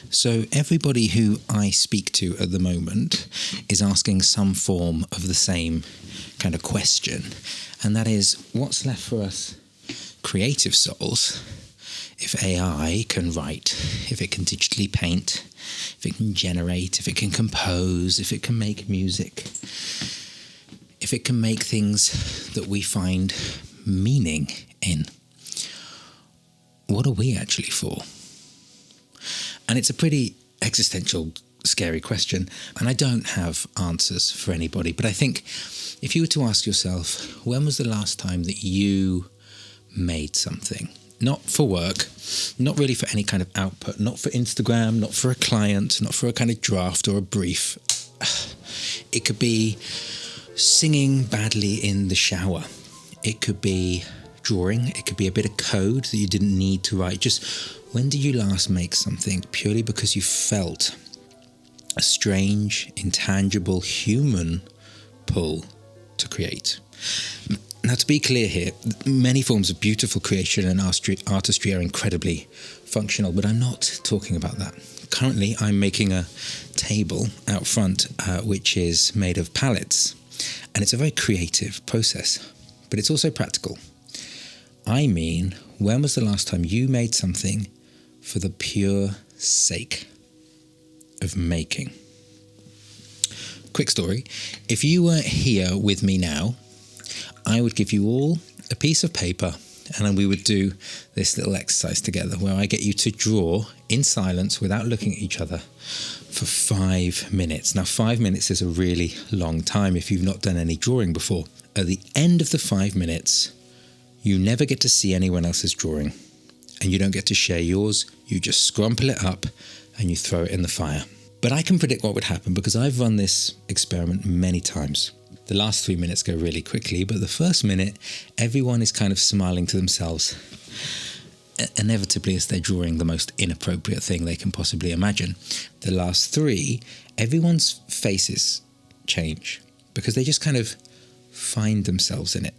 So everybody who I speak to at the moment is asking some form of the same kind of question, and that is, what's left for us creative souls if AI can write, if it can digitally paint, if it can generate, if it can compose, if it can make music, if it can make things that we find meaning in? What are we actually for? And it's a pretty existential, scary question, and I don't have answers for anybody, but I think if you were to ask yourself, when was the last time that you made something? Not for work, not really for any kind of output, not for Instagram, not for a client, not for a kind of draft or a brief. It could be singing badly in the shower. It could be drawing. It could be a bit of code that you didn't need to write. Just when did you last make something purely because you felt a strange, intangible human pull to create? Now, to be clear here, many forms of beautiful creation and artistry are incredibly functional, but I'm not talking about that. Currently, I'm making a table out front, which is made of pallets, and it's a very creative process, but it's also practical. I mean, when was the last time you made something for the pure sake of making? Quick story. If you were here with me now, I would give you all a piece of paper and then we would do this little exercise together where I get you to draw in silence without looking at each other for 5 minutes. Now, 5 minutes is a really long time if you've not done any drawing before. At the end of the 5 minutes, you never get to see anyone else's drawing and you don't get to share yours. You just scrumple it up and you throw it in the fire. But I can predict what would happen because I've run this experiment many times. The last 3 minutes go really quickly, but the first minute, everyone is kind of smiling to themselves, inevitably as they're drawing the most inappropriate thing they can possibly imagine. The last 3, everyone's faces change because they just kind of find themselves in it.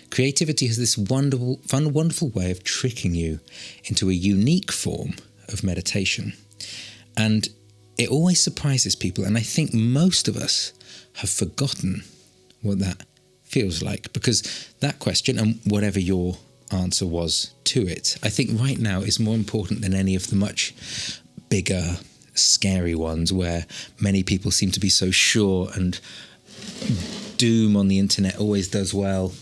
Creativity has this wonderful way of tricking you into a unique form of meditation. And it always surprises people, and I think most of us have forgotten what that feels like, because that question, and whatever your answer was to it, I think right now is more important than any of the much bigger, scary ones where many people seem to be so sure and doom on the internet always does well.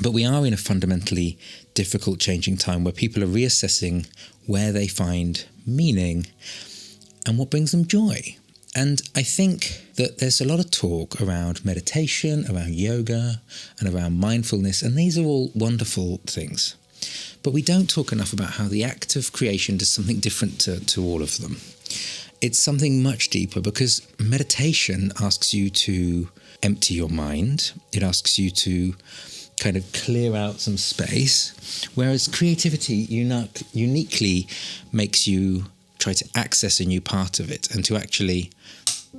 But we are in a fundamentally difficult, changing time where people are reassessing where they find meaning and what brings them joy. And I think that there's a lot of talk around meditation, around yoga, and around mindfulness, and these are all wonderful things. But we don't talk enough about how the act of creation does something different to all of them. It's something much deeper because meditation asks you to empty your mind. It asks you to kind of clear out some space, whereas creativity uniquely makes you try to access a new part of it and to actually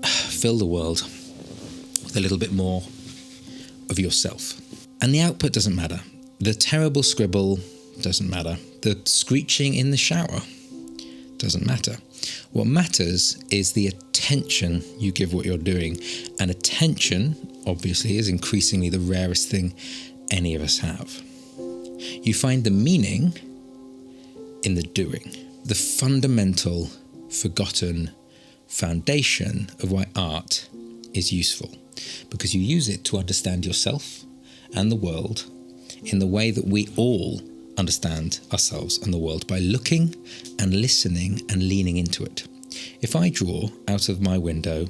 fill the world with a little bit more of yourself. And the output doesn't matter. The terrible scribble doesn't matter. The screeching in the shower doesn't matter. What matters is the attention you give what you're doing. And attention, obviously, is increasingly the rarest thing any of us have. You find the meaning in the doing. The fundamental, forgotten foundation of why art is useful, because you use it to understand yourself and the world in the way that we all understand ourselves and the world, by looking and listening and leaning into it. If I draw out of my window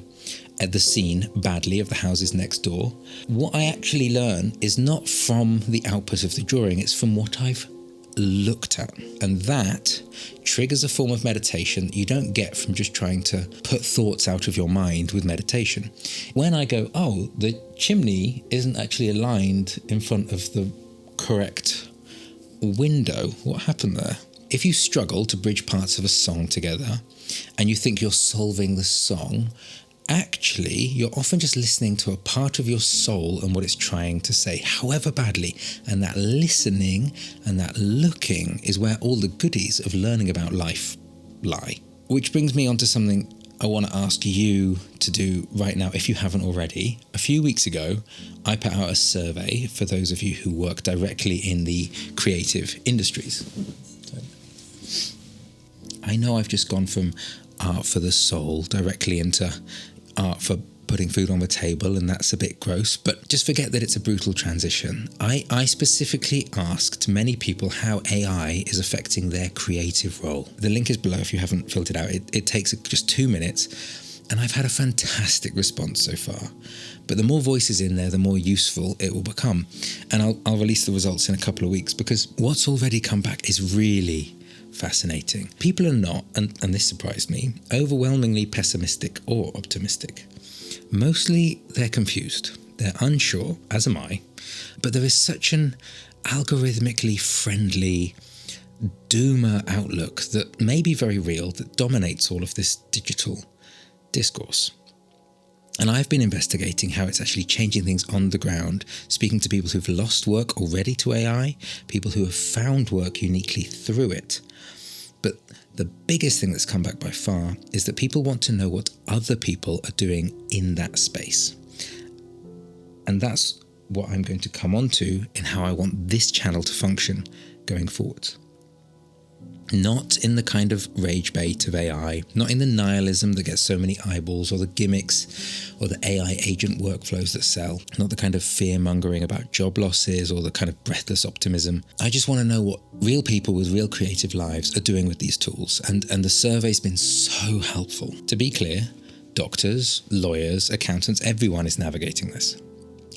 at the scene badly of the houses next door, what I actually learn is not from the output of the drawing, it's from what I've looked at. And that triggers a form of meditation that you don't get from just trying to put thoughts out of your mind with meditation. When I go, oh, the chimney isn't actually aligned in front of the correct window, what happened there? If you struggle to bridge parts of a song together and you think you're solving the song, actually, you're often just listening to a part of your soul and what it's trying to say, however badly. And that listening and that looking is where all the goodies of learning about life lie. Which brings me on to something I want to ask you to do right now, if you haven't already. A few weeks ago, I put out a survey for those of you who work directly in the creative industries. I know I've just gone from art for the soul directly into art for putting food on the table, and that's a bit gross, but just forget that it's a brutal transition. I specifically asked many people how AI is affecting their creative role. The link is below if you haven't filled it out. It takes just 2 minutes, and I've had a fantastic response so far. But the more voices in there, the more useful it will become. And I'll release the results in a couple of weeks, because what's already come back is really fascinating. People are not, and this surprised me, overwhelmingly pessimistic or optimistic. Mostly they're confused, they're unsure, as am I, but there is such an algorithmically friendly doomer outlook that may be very real, that dominates all of this digital discourse. And I've been investigating how it's actually changing things on the ground, speaking to people who've lost work already to AI, people who have found work uniquely through it. But the biggest thing that's come back by far is that people want to know what other people are doing in that space. And that's what I'm going to come on to in how I want this channel to function going forward. Not in the kind of rage bait of AI, not in the nihilism that gets so many eyeballs, or the gimmicks, or the AI agent workflows that sell, not the kind of fear-mongering about job losses, or the kind of breathless optimism. I just want to know what real people with real creative lives are doing with these tools, and the survey's been so helpful. To be clear, doctors, lawyers, accountants, everyone is navigating this.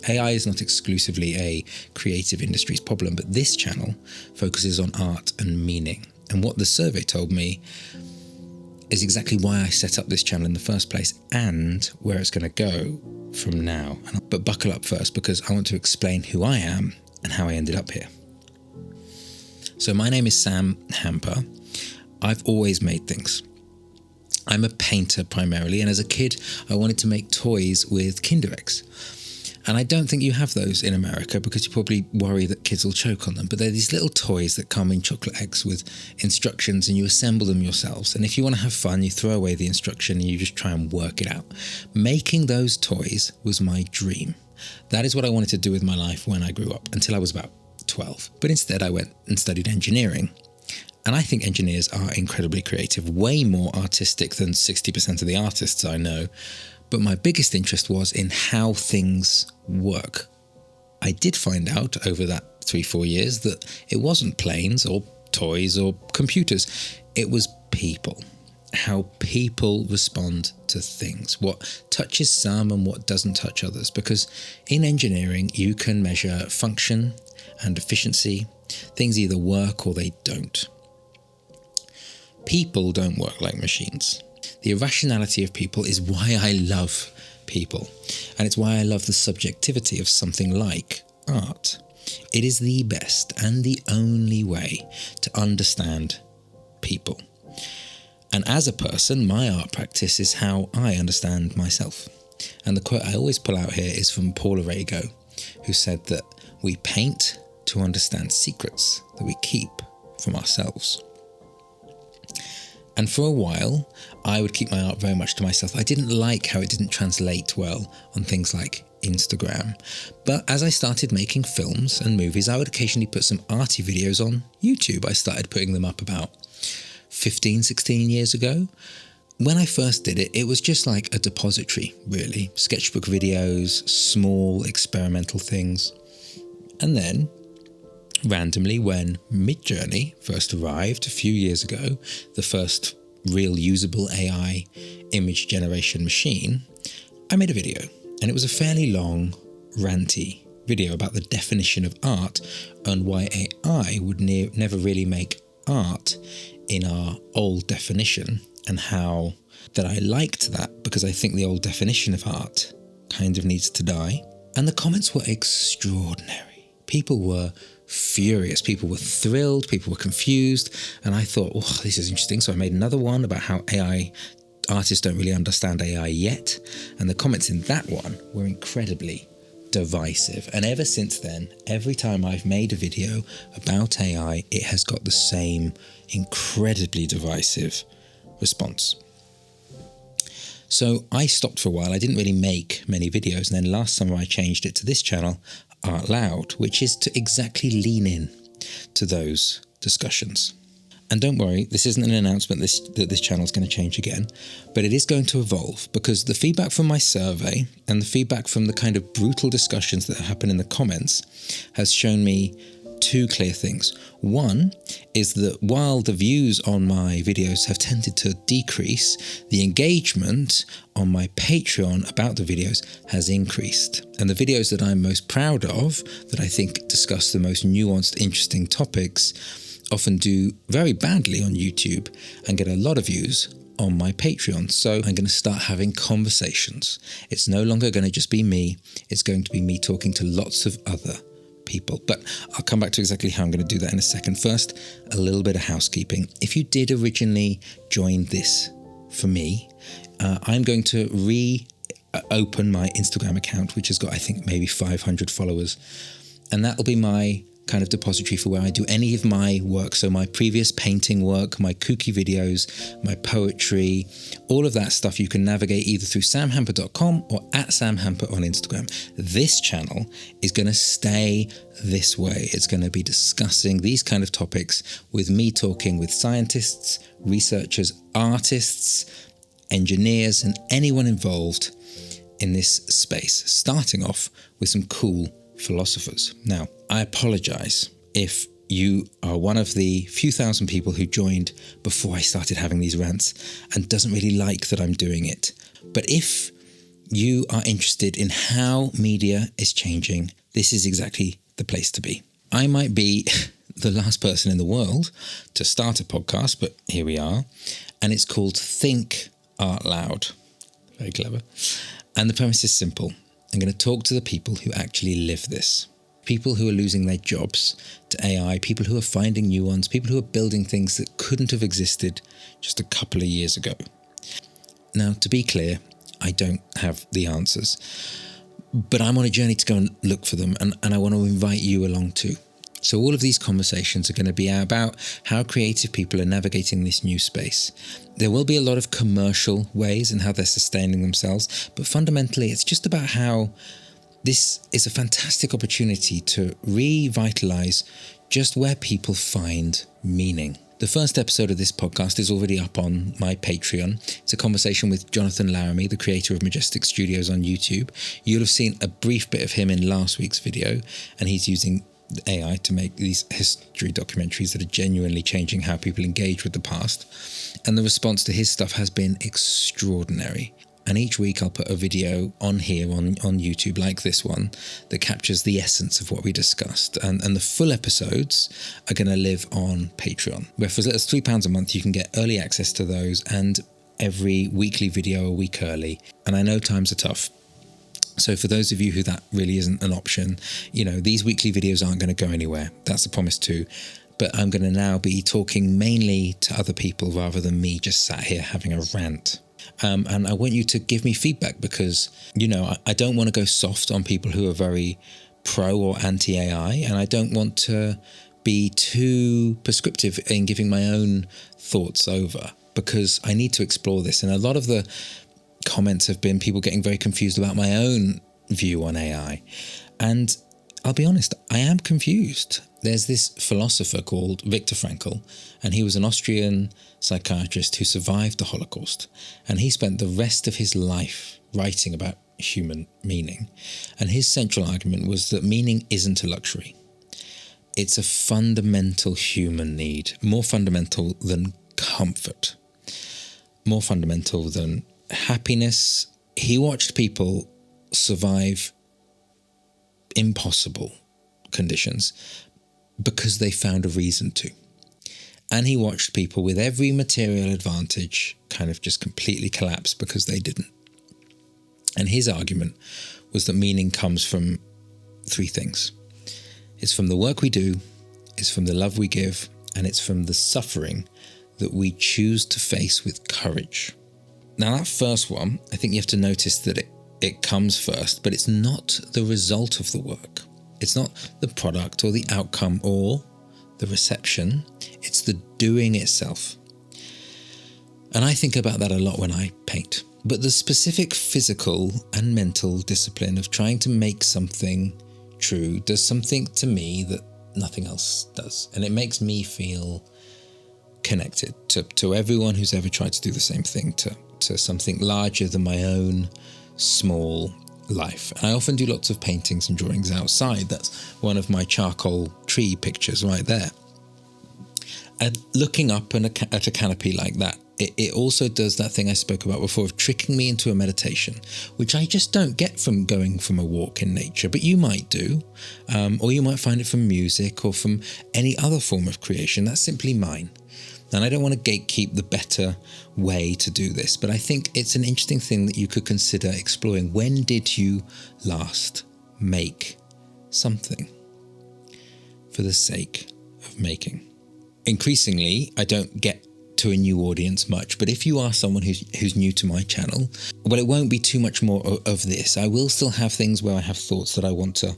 AI is not exclusively a creative industries problem, but this channel focuses on art and meaning. And what the survey told me is exactly why I set up this channel in the first place, and where it's going to go from now. But buckle up first, because I want to explain who I am and how I ended up here. So my name is Sam Hamper. I've always made things. I'm a painter primarily, and as a kid I wanted to make toys with Kinder eggs. And I don't think you have those in America, because you probably worry that kids will choke on them. But they're these little toys that come in chocolate eggs with instructions, and you assemble them yourselves. And if you want to have fun, you throw away the instruction and you just try and work it out. Making those toys was my dream. That is what I wanted to do with my life when I grew up, until I was about 12. But instead I went and studied engineering. And I think engineers are incredibly creative, way more artistic than 60% of the artists I know. But my biggest interest was in how things work. I did find out over that 3-4 years that it wasn't planes or toys or computers. It was people. How people respond to things. What touches some and what doesn't touch others. Because in engineering, you can measure function and efficiency. Things either work or they don't. People don't work like machines. The irrationality of people is why I love people, and it's why I love the subjectivity of something like art. It is the best and the only way to understand people. And as a person, my art practice is how I understand myself. And the quote I always pull out here is from Paul Arago, who said that we paint to understand secrets that we keep from ourselves. And for a while, I would keep my art very much to myself. I didn't like how it didn't translate well on things like Instagram. But as I started making films and movies, I would occasionally put some arty videos on YouTube. I started putting them up about 15, 16 years ago. When I first did it, it was just like a depository, really. Sketchbook videos, small experimental things. And then, randomly, when Midjourney first arrived a few years ago, the first real usable AI image generation machine, I made a video. And it was a fairly long, ranty video about the definition of art and why AI would never really make art in our old definition, and how that I liked that because I think the old definition of art kind of needs to die. And the comments were extraordinary. People were furious, people were thrilled, people were confused, and I thought, oh, this is interesting. So I made another one about how AI artists don't really understand AI yet, and the comments in that one were incredibly divisive. And ever since then, every time I've made a video about AI, it has got the same incredibly divisive response. So I stopped for a while. I didn't really make many videos. And then last summer I changed it to this channel, Art Loud, which is to exactly lean in to those discussions. And don't worry, this isn't an announcement that this channel is going to change again, but it is going to evolve, because the feedback from my survey and the feedback from the kind of brutal discussions that happen in the comments has shown me two clear things. One is that while the views on my videos have tended to decrease, the engagement on my Patreon about the videos has increased. And the videos that I'm most proud of, that I think discuss the most nuanced, interesting topics, often do very badly on YouTube and get a lot of views on my Patreon. So I'm going to start having conversations. It's no longer going to just be me. It's going to be me talking to lots of other people. But I'll come back to exactly how I'm going to do that in a second. First, a little bit of housekeeping. If you did originally join this for me, I'm going to reopen my Instagram account, which has got, I think, maybe 500 followers. And that'll be my kind of depository for where I do any of my work. So my previous painting work, my kooky videos, my poetry, all of that stuff you can navigate either through samhamper.com or at samhamper on Instagram. This channel is going to stay this way. It's going to be discussing these kind of topics with me talking with scientists, researchers, artists, engineers, and anyone involved in this space, starting off with some cool philosophers. Now, I apologize if you are one of the few thousand people who joined before I started having these rants and doesn't really like that I'm doing it. But if you are interested in how media is changing, this is exactly the place to be. I might be the last person in the world to start a podcast, but here we are. And it's called Think Art Loud. Very clever. And the premise is simple. I'm going to talk to the people who actually live this. People who are losing their jobs to AI, people who are finding new ones, people who are building things that couldn't have existed just a couple of years ago. Now, to be clear, I don't have the answers, but I'm on a journey to go and look for them, and I want to invite you along too. So all of these conversations are going to be about how creative people are navigating this new space. There will be a lot of commercial ways and how they're sustaining themselves, but fundamentally it's just about how this is a fantastic opportunity to revitalize just where people find meaning. The first episode of this podcast is already up on my Patreon. It's a conversation with Jonathan Laramie, the creator of Majestic Studios on YouTube. You'll have seen a brief bit of him in last week's video, and he's using AI to make these history documentaries that are genuinely changing how people engage with the past. And the response to his stuff has been extraordinary. And each week I'll put a video on here on YouTube like this one that captures the essence of what we discussed. And the full episodes are going to live on Patreon, where for as little as £3 a month you can get early access to those and every weekly video a week early. And I know times are tough. So for those of you who that really isn't an option, these weekly videos aren't going to go anywhere. That's a promise too. But I'm going to now be talking mainly to other people rather than me just sat here having a rant. And I want you to give me feedback because, I don't want to go soft on people who are very pro or anti-AI. And I don't want to be too prescriptive in giving my own thoughts over, because I need to explore this. And a lot of the comments have been people getting very confused about my own view on AI. And I'll be honest, I am confused. There's this philosopher called Viktor Frankl, and he was an Austrian psychiatrist who survived the Holocaust. And he spent the rest of his life writing about human meaning. And his central argument was that meaning isn't a luxury. It's a fundamental human need, more fundamental than comfort, more fundamental than happiness. He watched people survive impossible conditions because they found a reason to. And he watched people with every material advantage kind of just completely collapse because they didn't. And his argument was that meaning comes from three things. It's from the work we do, it's from the love we give, and it's from the suffering that we choose to face with courage. Now, that first one, I think you have to notice that it comes first, but it's not the result of the work. It's not the product or the outcome or the reception. It's the doing itself. And I think about that a lot when I paint. But the specific physical and mental discipline of trying to make something true does something to me that nothing else does. And it makes me feel connected to everyone who's ever tried to do the same thing, to something larger than my own small life. And I often do lots of paintings and drawings outside. That's one of my charcoal tree pictures right there. And looking up at a canopy like that, it also does that thing I spoke about before of tricking me into a meditation, which I just don't get from going from a walk in nature, but you might do, or you might find it from music or from any other form of creation. That's simply mine. And I don't want to gatekeep the better way to do this, but I think it's an interesting thing that you could consider exploring. When did you last make something for the sake of making? Increasingly, I don't get to a new audience much, but if you are someone who's new to my channel, well, it won't be too much more of this. I will still have things where I have thoughts that I want to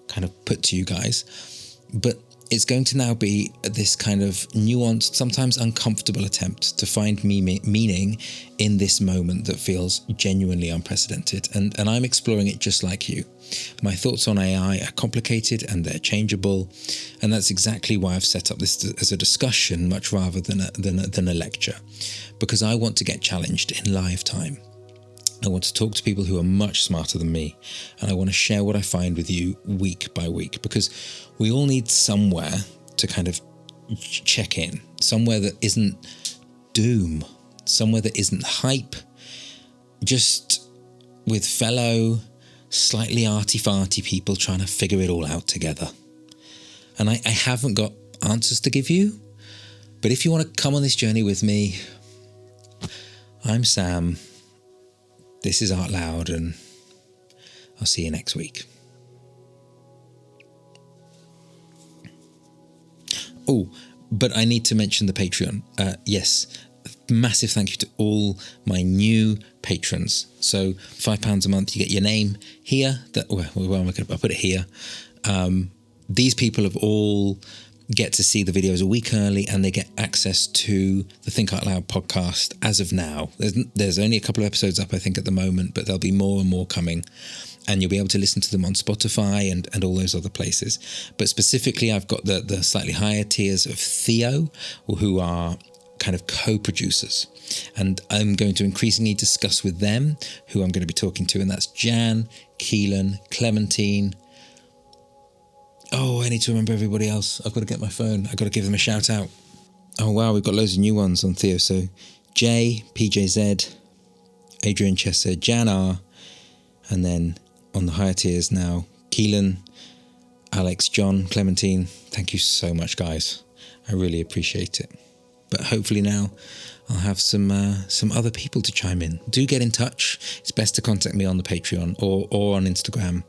kind of put to you guys, but it's going to now be this kind of nuanced, sometimes uncomfortable attempt to find meaning in this moment that feels genuinely unprecedented. And I'm exploring it just like you. My thoughts on AI are complicated and they're changeable. And that's exactly why I've set up this as a discussion much rather than a lecture, because I want to get challenged in live time. I want to talk to people who are much smarter than me, and I want to share what I find with you week by week, because we all need somewhere to kind of check in, somewhere that isn't doom, somewhere that isn't hype, just with fellow slightly arty-farty people trying to figure it all out together. And I haven't got answers to give you, but if you want to come on this journey with me, I'm Sam. This is Art Loud, and I'll see you next week. Oh, but I need to mention the Patreon. Yes, massive thank you to all my new patrons. So £5 a month, you get your name here. I'll put it here. These people have all get to see the videos a week early, and they get access to the Think Out Loud podcast as of now. There's only a couple of episodes up, I think, at the moment, but there'll be more and more coming, and you'll be able to listen to them on Spotify and all those other places. But specifically, I've got the slightly higher tiers of Theo, who are kind of co-producers, and I'm going to increasingly discuss with them who I'm going to be talking to, and that's Jan, Keelan, Clementine. Oh, I need to remember everybody else. I've got to get my phone. I've got to give them a shout out. Oh, wow, we've got loads of new ones on Theo. So Jay, PJZ, Adrian Chesser, Jan R, and then on the higher tiers now, Keelan, Alex, John, Clementine. Thank you so much, guys. I really appreciate it. But hopefully now I'll have some other people to chime in. Do get in touch. It's best to contact me on the Patreon or on Instagram.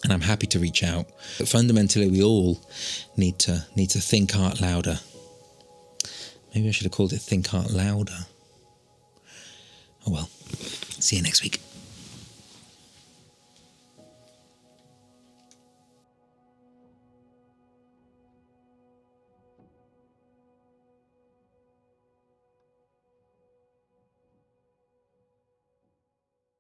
And I'm happy to reach out. But fundamentally, we all need to think art louder. Maybe I should have called it Think Art Louder. Oh well. See you next week.